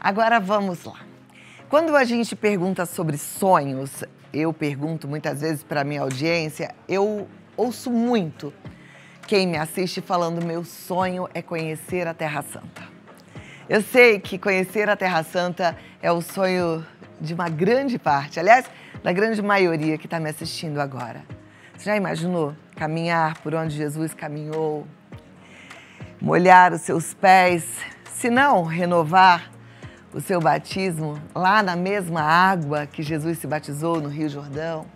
Agora vamos lá. Quando a gente pergunta sobre sonhos, eu pergunto muitas vezes para a minha audiência, eu ouço muito quem me assiste falando: meu sonho é conhecer a Terra Santa. Eu sei que conhecer a Terra Santa é o sonho de uma grande parte, aliás, da grande maioria que está me assistindo agora. Você já imaginou caminhar por onde Jesus caminhou, molhar os seus pés, se não renovar o seu batismo lá na mesma água que Jesus se batizou no Rio Jordão?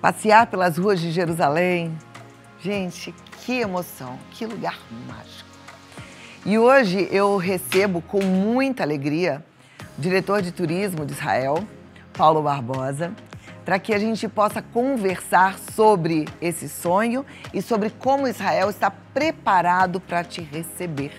Passear pelas ruas de Jerusalém. Gente, que emoção, que lugar mágico. E hoje eu recebo com muita alegria o diretor de turismo de Israel, Paulo Barbosa, para que a gente possa conversar sobre esse sonho e sobre como Israel está preparado para te receber.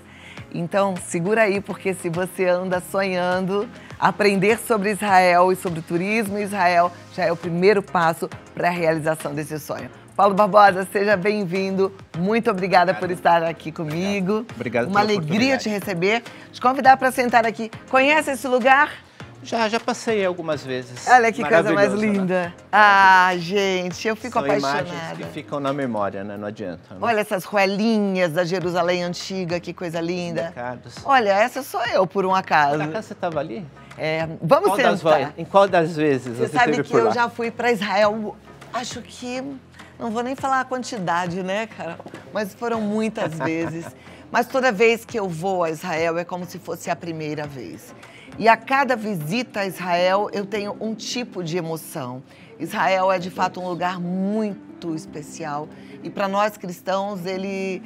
Então, segura aí, porque se você anda sonhando, aprender sobre Israel e sobre o turismo em Israel já é o primeiro passo para a realização desse sonho. Paulo Barbosa, seja bem-vindo. Muito obrigada por estar aqui comigo. Obrigado. Uma alegria te receber. Te convidar para sentar aqui. Conhece esse lugar? Já passei algumas vezes. Olha que coisa mais linda. Né? Ah, gente, eu fico apaixonada. São imagens que ficam na memória, né? Não adianta. Né? Olha essas ruelinhas da Jerusalém antiga, que coisa linda. Mercados. Olha, essa sou eu, por um acaso. Por acaso você estava ali? Vamos sentar. Em qual das vezes você sabe esteve que por lá? Eu já fui para Israel, acho que... Não vou nem falar a quantidade, né, cara? Mas foram muitas vezes. Mas toda vez que eu vou a Israel é como se fosse a primeira vez. E a cada visita a Israel eu tenho um tipo de emoção. Israel é de fato um lugar muito especial. E para nós cristãos ele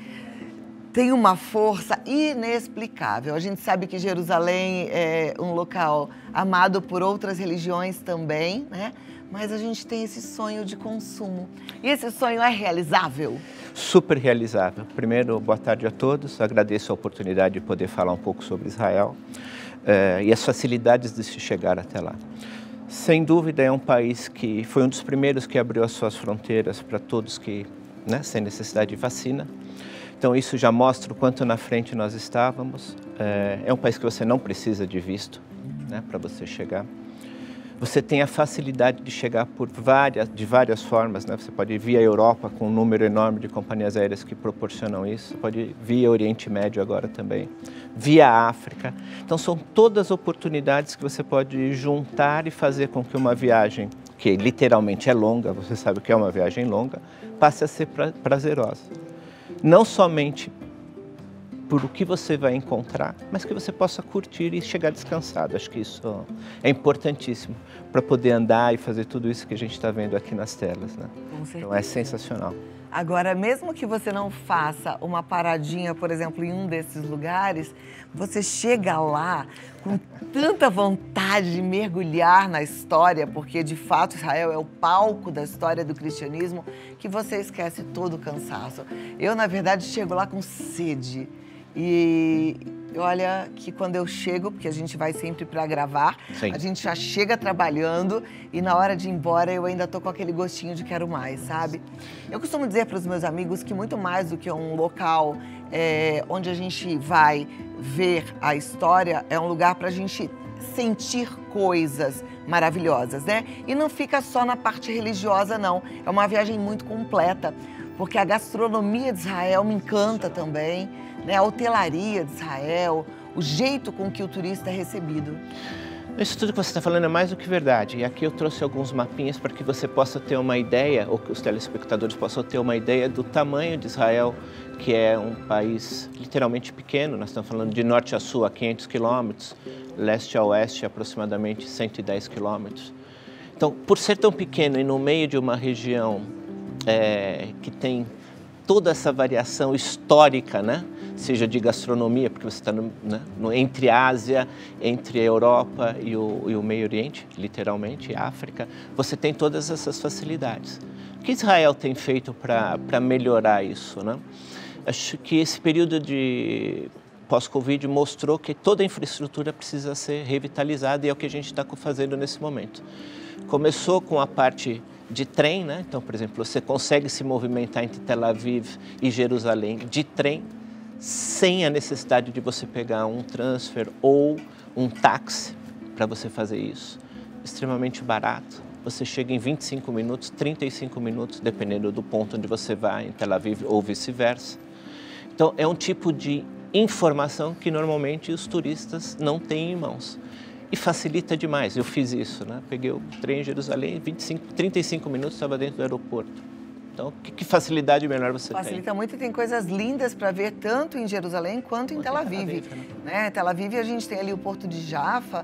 tem uma força inexplicável. A gente sabe que Jerusalém é um local amado por outras religiões também, né? Mas a gente tem esse sonho de consumo. E esse sonho é realizável? Super realizável. Primeiro, boa tarde a todos. Agradeço a oportunidade de poder falar um pouco sobre Israel e as facilidades de se chegar até lá. Sem dúvida, é um país que foi um dos primeiros que abriu as suas fronteiras para todos que, né, sem necessidade de vacina. Então, isso já mostra o quanto na frente nós estávamos. É um país que você não precisa de visto, né, para você chegar. Você tem a facilidade de chegar de várias formas, né? Você pode ir via Europa, com um número enorme de companhias aéreas que proporcionam isso. Você pode ir via Oriente Médio agora também, via África. Então, são todas oportunidades que você pode juntar e fazer com que uma viagem, que literalmente é longa, você sabe o que é uma viagem longa, passe a ser prazerosa. Não somente por o que você vai encontrar, mas que você possa curtir e chegar descansado. Acho que isso é importantíssimo para poder andar e fazer tudo isso que a gente está vendo aqui nas telas, né? Com certeza. Então é sensacional. Agora, mesmo que você não faça uma paradinha, por exemplo, em um desses lugares, você chega lá com tanta vontade de mergulhar na história, porque de fato Israel é o palco da história do cristianismo, que você esquece todo o cansaço. Eu, na verdade, chego lá com sede. E olha que quando eu chego, porque a gente vai sempre para gravar, Sim. A gente já chega trabalhando e na hora de ir embora eu ainda tô com aquele gostinho de quero mais, sabe? Eu costumo dizer para os meus amigos que muito mais do que um local onde a gente vai ver a história, é um lugar para a gente sentir coisas maravilhosas, né? E não fica só na parte religiosa, não. É uma viagem muito completa, porque a gastronomia de Israel me encanta também, né? A hotelaria de Israel, o jeito com que o turista é recebido. Isso tudo que você está falando é mais do que verdade. E aqui eu trouxe alguns mapinhas para que você possa ter uma ideia, ou que os telespectadores possam ter uma ideia do tamanho de Israel, que é um país literalmente pequeno. Nós estamos falando de norte a sul a 500 quilômetros, leste a oeste aproximadamente 110 quilômetros. Então, por ser tão pequeno e no meio de uma região que tem toda essa variação histórica, né? Seja de gastronomia, porque você está entre a Ásia, entre a Europa e o Meio Oriente, literalmente, a África, você tem todas essas facilidades. O que Israel tem feito para melhorar isso, né? Acho que esse período de pós-Covid mostrou que toda a infraestrutura precisa ser revitalizada e é o que a gente está fazendo nesse momento. Começou com a parte de trem, né? Então, por exemplo, você consegue se movimentar entre Tel Aviv e Jerusalém de trem, sem a necessidade de você pegar um transfer ou um táxi para você fazer isso. Extremamente barato. Você chega em 25 minutos, 35 minutos, dependendo do ponto onde você vai, em Tel Aviv ou vice-versa. Então, é um tipo de informação que normalmente os turistas não têm em mãos. E facilita demais. Eu fiz isso, né? Peguei o trem em Jerusalém, 35 minutos, estava dentro do aeroporto. Então, que facilidade melhor você tem? Facilita muito e tem coisas lindas para ver tanto em Jerusalém quanto em Tel Aviv. Né? Tel Aviv, a gente tem ali o Porto de Jaffa,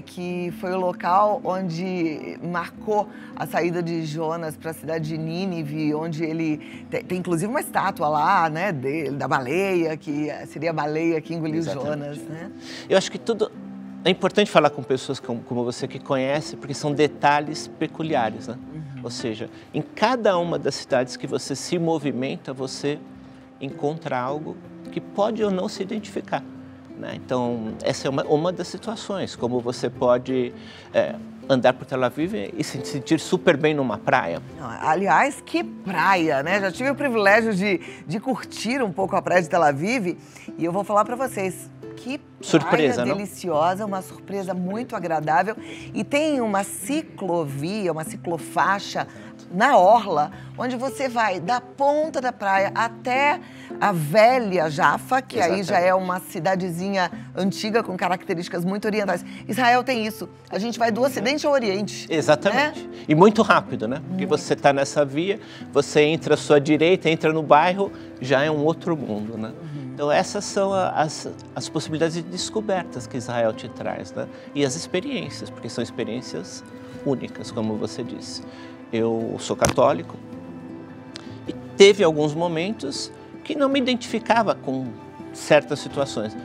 que foi o local onde marcou a saída de Jonas para a cidade de Nínive, onde ele tem inclusive uma estátua lá, né, da baleia, que seria a baleia que engoliu Jonas. Né? Eu acho que tudo... É importante falar com pessoas como você que conhece, porque são detalhes peculiares, né? Ou seja, em cada uma das cidades que você se movimenta, você encontra algo que pode ou não se identificar, né? Então, essa é uma das situações, como você pode andar por Tel Aviv e se sentir super bem numa praia. Aliás, que praia, né? Já tive o privilégio de curtir um pouco a praia de Tel Aviv e eu vou falar para vocês, que surpresa, praia deliciosa, uma surpresa muito agradável. E tem uma ciclovia, uma ciclofaixa na orla, onde você vai da ponta da praia até a velha Jaffa, que aí já é uma cidadezinha antiga com características muito orientais. Israel tem isso. A gente vai do Ocidente ao Oriente. Exatamente. Né? E muito rápido, né? Porque você está nessa via, você entra à sua direita, entra no bairro, já é um outro mundo, né? Então, essas são as possibilidades de descobertas que Israel te traz, né? E as experiências, porque são experiências únicas, como você disse. Eu sou católico e teve alguns momentos que não me identificava com certas situações.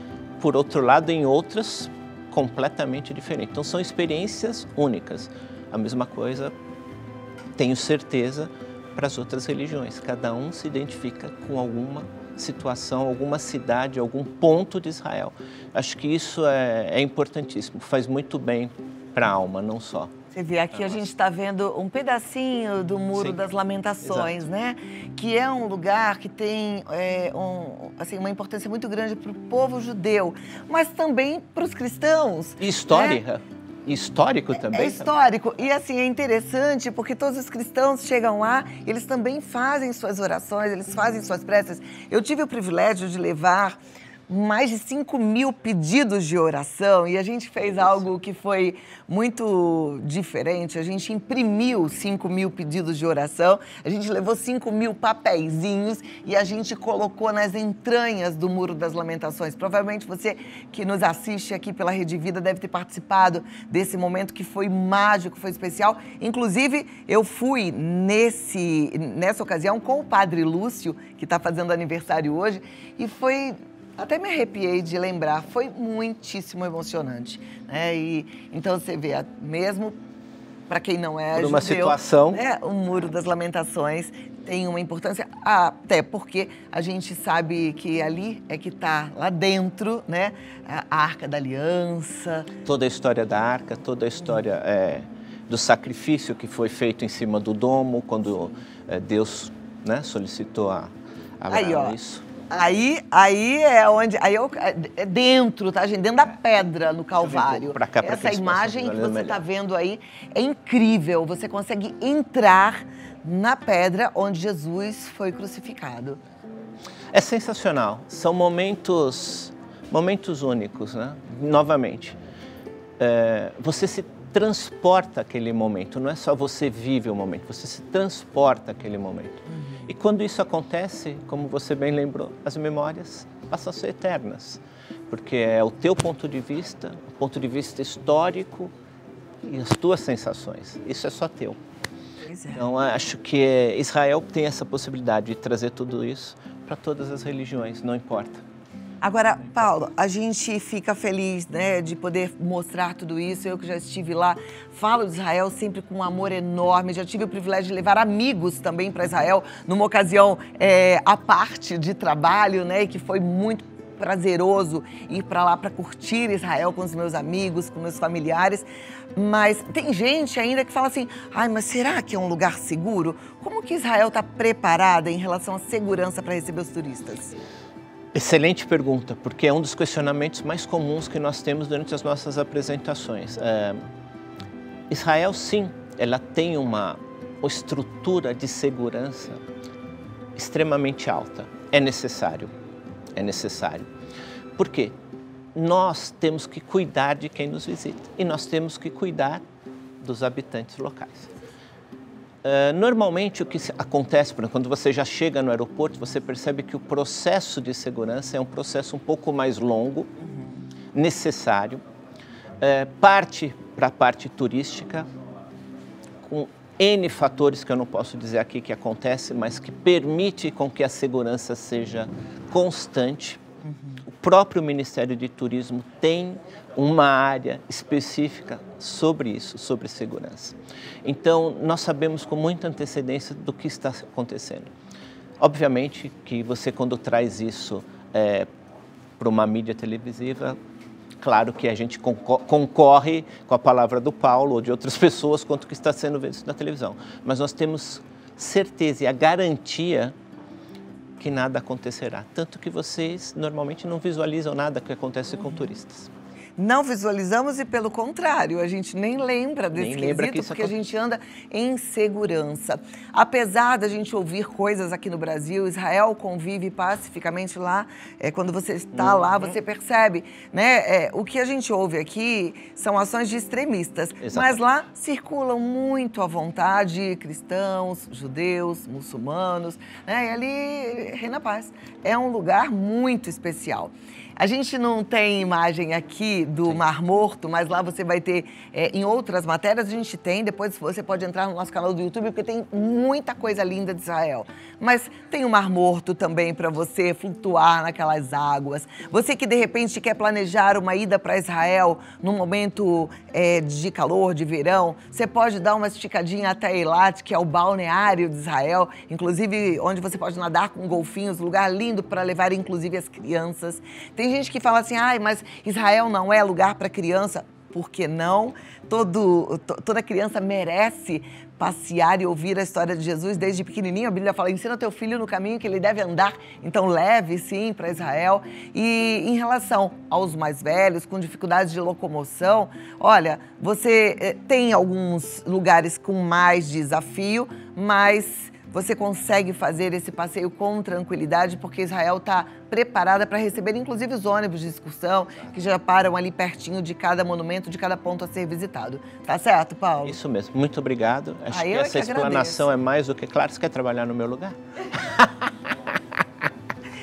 Por outro lado, em outras, completamente diferentes. Então, são experiências únicas. A mesma coisa, tenho certeza, para as outras religiões. Cada um se identifica com alguma situação, alguma cidade, algum ponto de Israel. Acho que isso é importantíssimo, faz muito bem para a alma, não só. Você vê, aqui a gente está vendo um pedacinho do Muro das Lamentações, né? Que é um lugar que tem uma importância muito grande para o povo judeu, mas também para os cristãos. E histórica. Né? Histórico também? É histórico. E assim, é interessante porque todos os cristãos chegam lá, eles também fazem suas orações, eles fazem suas preces. Eu tive o privilégio de levar mais de 5.000 pedidos de oração e a gente fez algo que foi muito diferente. A gente imprimiu 5.000 pedidos de oração, a gente levou 5.000 papeizinhos e a gente colocou nas entranhas do Muro das Lamentações. Provavelmente você que nos assiste aqui pela Rede Vida deve ter participado desse momento que foi mágico, foi especial. Inclusive, eu fui nessa ocasião com o Padre Lúcio, que está fazendo aniversário hoje, e foi... Até me arrepiei de lembrar, foi muitíssimo emocionante, né? E então você vê, mesmo para quem não é uma judeu, situação, né? O Muro das Lamentações tem uma importância, até porque a gente sabe que ali é que está lá dentro, né? A Arca da Aliança. Toda a história da Arca, toda a história do sacrifício que foi feito em cima do domo, quando Deus, né, solicitou a Abraão isso. Aí é onde, é dentro, tá, gente? Dentro da pedra no Calvário. Essa imagem que você está vendo aí é incrível. Você consegue entrar na pedra onde Jesus foi crucificado. É sensacional. São momentos únicos, né? Novamente, você se transporta aquele momento. Não é só você vive o momento, você se transporta aquele momento. E quando isso acontece, como você bem lembrou, as memórias passam a ser eternas, porque é o teu ponto de vista, o ponto de vista histórico e as tuas sensações. Isso é só teu. Então, acho que Israel tem essa possibilidade de trazer tudo isso para todas as religiões, não importa. Agora, Paulo, a gente fica feliz, né, de poder mostrar tudo isso. Eu que já estive lá, falo de Israel sempre com um amor enorme. Já tive o privilégio de levar amigos também para Israel, numa ocasião à parte de trabalho, né, e que foi muito prazeroso ir para lá para curtir Israel com os meus amigos, com meus familiares. Mas tem gente ainda que fala assim, mas será que é um lugar seguro? Como que Israel está preparada em relação à segurança para receber os turistas? Excelente pergunta, porque é um dos questionamentos mais comuns que nós temos durante as nossas apresentações. Israel, sim, ela tem uma estrutura de segurança extremamente alta. É necessário. Por quê? Nós temos que cuidar de quem nos visita e nós temos que cuidar dos habitantes locais. Normalmente o que acontece, quando você já chega no aeroporto, você percebe que o processo de segurança é um processo um pouco mais longo, necessário, parte para a parte turística, com N fatores que eu não posso dizer aqui que acontece, mas que permite com que a segurança seja constante. O próprio Ministério de Turismo tem uma área específica sobre isso, sobre segurança. Então, nós sabemos com muita antecedência do que está acontecendo. Obviamente que você, quando traz isso para uma mídia televisiva, claro que a gente concorre com a palavra do Paulo ou de outras pessoas quanto que está sendo visto na televisão. Mas nós temos certeza e a garantia que nada acontecerá. Tanto que vocês normalmente não visualizam nada que acontece com turistas. Não visualizamos e, pelo contrário, a gente nem lembra desse quesito, porque a gente anda em segurança. Apesar da gente ouvir coisas aqui no Brasil, Israel convive pacificamente lá. Quando você está lá, você percebe, né? O que a gente ouve aqui são ações de extremistas. Exatamente. Mas lá circulam muito à vontade cristãos, judeus, muçulmanos, né? E ali reina a paz. É um lugar muito especial. A gente não tem imagem aqui do Mar Morto, mas lá você vai ter, em outras matérias a gente tem, depois você pode entrar no nosso canal do YouTube, porque tem muita coisa linda de Israel. Mas tem o Mar Morto também para você flutuar naquelas águas. Você que de repente quer planejar uma ida para Israel num momento de calor, de verão, você pode dar uma esticadinha até Eilat, que é o balneário de Israel, inclusive onde você pode nadar com golfinhos, lugar lindo para levar inclusive as crianças. Tem gente que fala assim, mas Israel não é lugar para criança. Por que não? Toda criança merece passear e ouvir a história de Jesus desde pequenininho. A Bíblia fala, ensina teu filho no caminho que ele deve andar. Então leve, sim, para Israel. E em relação aos mais velhos, com dificuldades de locomoção, olha, você tem alguns lugares com mais desafio, mas você consegue fazer esse passeio com tranquilidade, porque Israel está preparada para receber, inclusive, os ônibus de excursão, que já param ali pertinho de cada monumento, de cada ponto a ser visitado. Tá certo, Paulo? Isso mesmo. Muito obrigado. Acho que essa explanação é mais do que claro. Você quer trabalhar no meu lugar?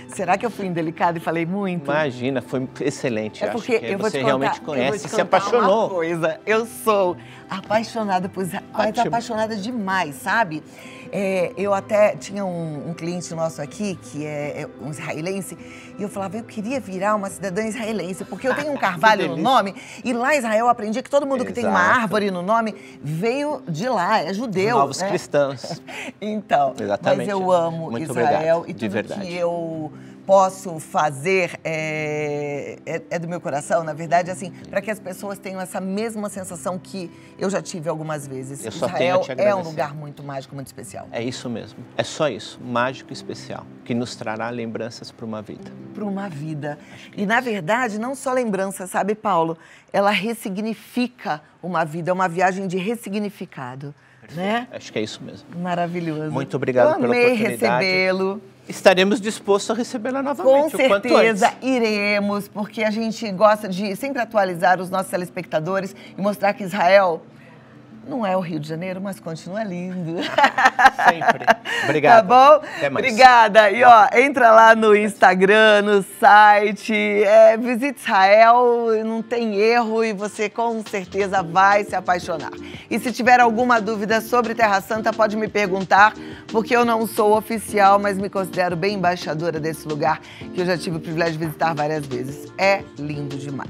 Será que eu fui indelicada e falei muito? Imagina, foi excelente. É porque acho que você realmente conhece e se apaixonou. Uma coisa. Eu sou apaixonada por Israel, mas apaixonada demais, sabe? Eu até tinha um cliente nosso aqui, que é um israelense, e eu falava, eu queria virar uma cidadã israelense, porque eu tenho um carvalho no nome, e lá em Israel eu aprendi que todo mundo que tem uma árvore no nome veio de lá, é judeu. Os novos cristãos. Então, exatamente. Mas eu amo muito Israel obrigado. E de tudo verdade. Que eu posso fazer do meu coração, na verdade, assim, para que as pessoas tenham essa mesma sensação que eu já tive algumas vezes. Eu só tenho a te agradecer. É um lugar muito mágico, muito especial. É isso mesmo. É só isso, mágico e especial, que nos trará lembranças para uma vida. Para uma vida. E, na verdade, não só lembrança, sabe, Paulo? Ela ressignifica uma vida, é uma viagem de ressignificado. Né? Acho que é isso mesmo. Maravilhoso. Muito obrigado pela oportunidade. Recebê-lo. Estaremos dispostos a recebê-la novamente. Com certeza iremos, porque a gente gosta de sempre atualizar os nossos telespectadores e mostrar que Israel não é o Rio de Janeiro, mas continua lindo. Sempre. Obrigado. Tá bom? Até mais. Obrigada. E entra lá no Instagram, no site, visite Israel, não tem erro e você com certeza vai se apaixonar. E se tiver alguma dúvida sobre Terra Santa, pode me perguntar, porque eu não sou oficial, mas me considero bem embaixadora desse lugar, que eu já tive o privilégio de visitar várias vezes. É lindo demais.